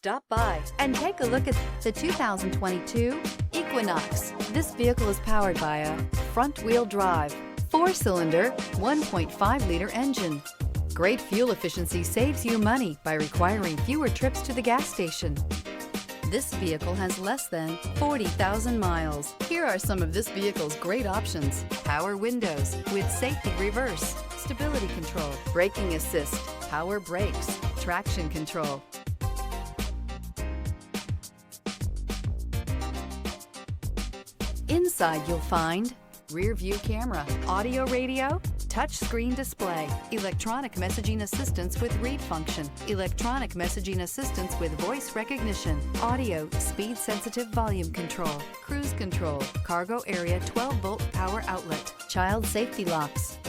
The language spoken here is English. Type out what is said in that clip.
Stop by and take a look at the 2022 Equinox. This vehicle is powered by a front-wheel drive, 4-cylinder, 1.5-liter engine. Great fuel efficiency saves you money by requiring fewer trips to the gas station. This vehicle has less than 40,000 miles. Here are some of this vehicle's great options: power windows with safety reverse, stability control, braking assist, power brakes, traction control. Inside you'll find rear view camera, audio radio, touchscreen display, electronic messaging assistance with read function, electronic messaging assistance with voice recognition, audio, speed sensitive volume control, cruise control, cargo area 12-volt power outlet, child safety locks,